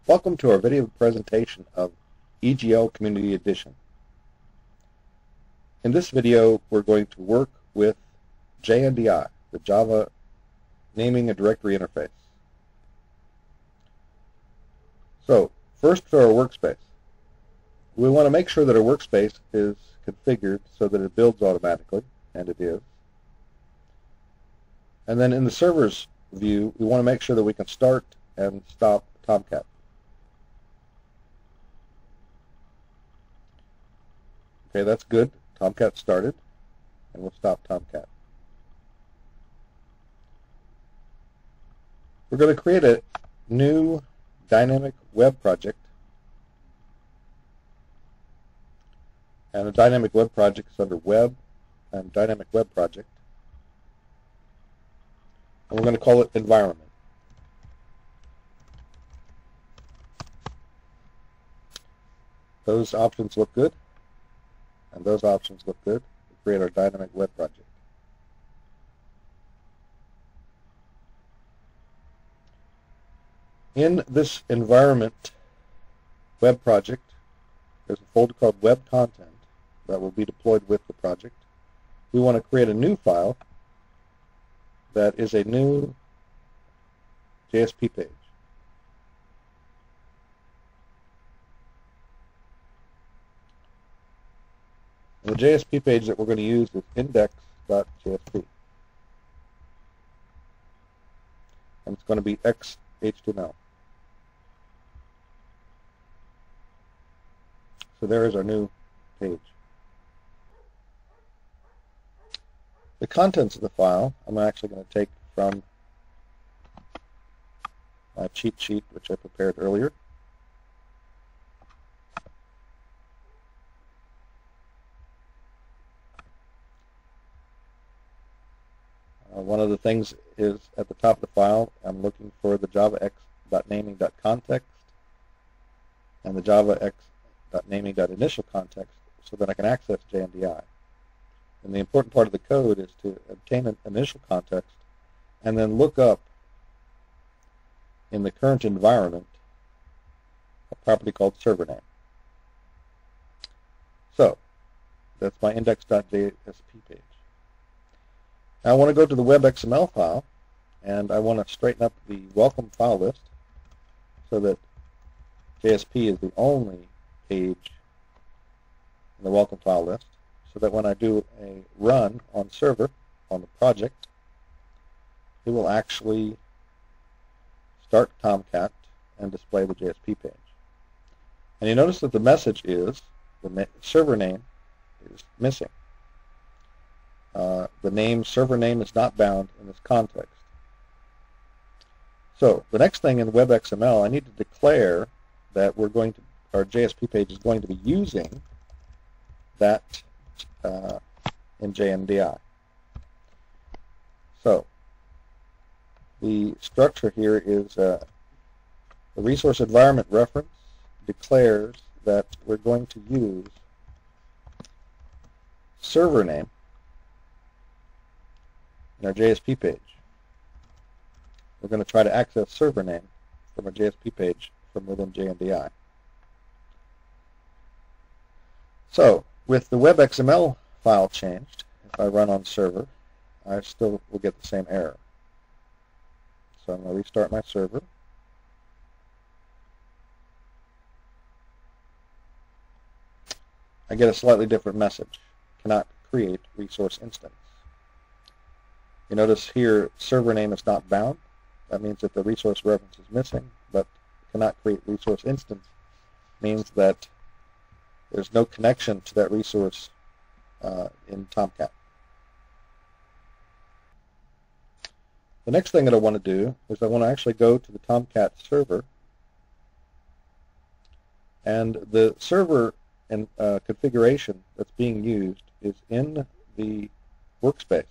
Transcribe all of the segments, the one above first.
Welcome to our video presentation of EGL Community Edition. In this video, we're going to work with JNDI, the Java Naming and Directory Interface. So, first for our workspace. We want to make sure that our workspace is configured so that it builds automatically, and it is. And then in the server's view, we want to make sure that we can start and stop Tomcat. Okay, that's good. Tomcat started, and we'll stop Tomcat. We're going to create a new dynamic web project. And a dynamic web project is under Web and Dynamic Web Project. And we're going to call it Environment. Those options look good. And those options look good. We create our dynamic web project. In this environment web project, there's a folder called Web Content that will be deployed with the project. We want to create a new file that is a new JSP page. And the JSP page that we're going to use is index.jsp. And it's going to be XHTML. So there is our new page. The contents of the file, I'm actually going to take from my cheat sheet, which I prepared earlier. One of the things is at the top of the file, I'm looking for the javax.naming.context and the javax.naming.initial context so that I can access JNDI. And the important part of the code is to obtain an initial context and then look up in the current environment a property called server name. So that's my index.jsp page. Now I want to go to the web.xml file, and I want to straighten up the welcome file list so that JSP is the only page in the welcome file list, so that when I do a run on server, on the project, it will actually start Tomcat and display the JSP page. And you notice that the message is the server name is missing. The name server name is not bound in this context. So the next thing in web.xml, I need to declare that our JSP page is going to be using that in JNDI. So the structure here is the resource environment reference declares that we're going to use server name in our JSP page. We're going to try to access server name from our JSP page from within JNDI. So, with the web.xml file changed, if I run on server, I still will get the same error. So I'm going to restart my server. I get a slightly different message. Cannot create resource instance. You notice here server name is not bound. That means that the resource reference is missing, but cannot create resource instance means that there's no connection to that resource in Tomcat. The next thing that I want to do is I want to actually go to the Tomcat server, and the server and configuration that's being used is in the workspace.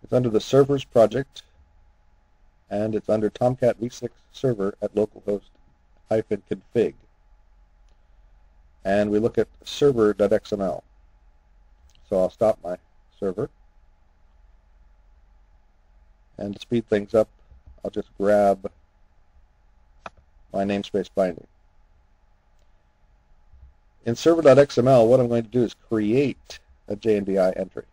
It's under the servers project, and it's under Tomcat v6 server at localhost-config. And we look at server.xml. So I'll stop my server. And to speed things up, I'll just grab my namespace binding. In server.xml, what I'm going to do is create a JNDI entry.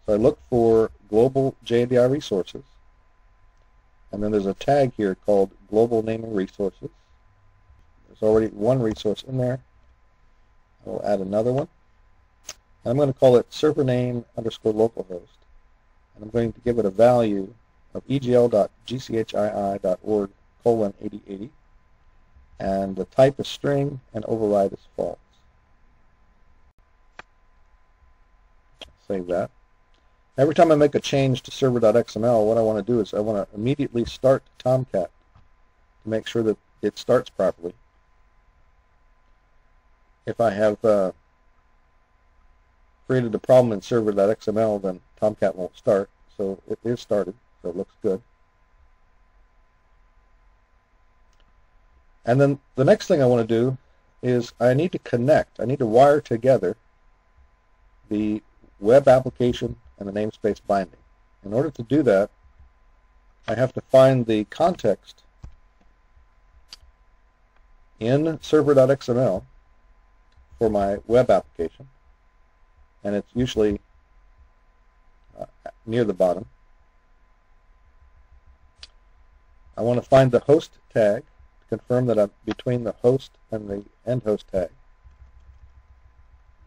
So I look for global JNDI resources, and then there's a tag here called global naming resources. There's already one resource in there. I will add another one. And I'm going to call it server name _ localhost. And I'm going to give it a value of egl.gchii.org:8080. And the type is string and override is false. Save that. Every time I make a change to server.xml, what I want to do is I want to immediately start Tomcat to make sure that it starts properly. If I have created a problem in server.xml, then Tomcat won't start. So it is started, so it looks good. And then the next thing I want to do is I need to connect, I need to wire together the web application and the namespace binding. In order to do that, I have to find the context in server.xml for my web application, and it's usually near the bottom. I want to find the host tag to confirm that I'm between the host and the end host tag,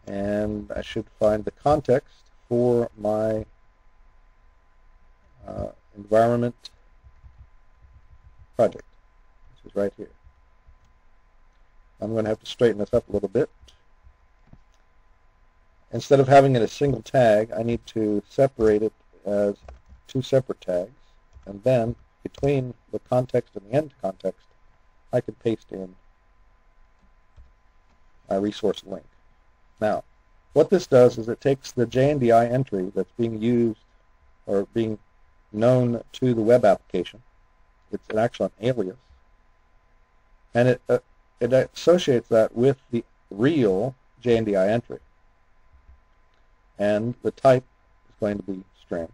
and I should find the context for my environment project, which is right here. I'm going to have to straighten this up a little bit. Instead of having it a single tag, I need to separate it as two separate tags, and then between the context and the end context, I can paste in my resource link. Now, what this does is it takes the JNDI entry that's being used or being known to the web application. It's actually an alias, and it associates that with the real JNDI entry, and the type is going to be string.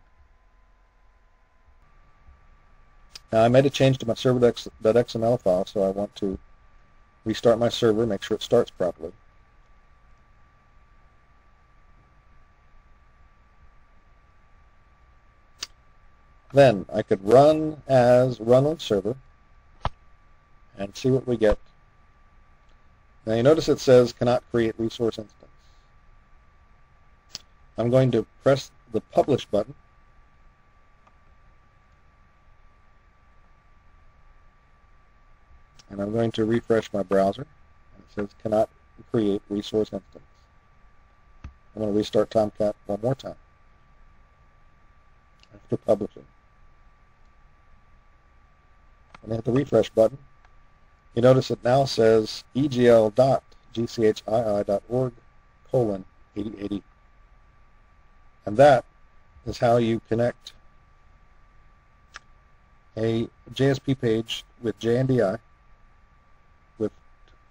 Now I made a change to my server.xml file, so I want to restart my server, make sure it starts properly. Then I could run on server and see what we get. Now you notice it says cannot create resource instance. I'm going to press the publish button, and I'm going to refresh my browser. And it says cannot create resource instance. I'm going to restart Tomcat one more time after publishing. And I hit the refresh button. You notice it now says egl.gchii.org:8080. And that is how you connect a JSP page with JNDI with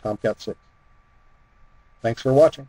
Tomcat 6. Thanks for watching.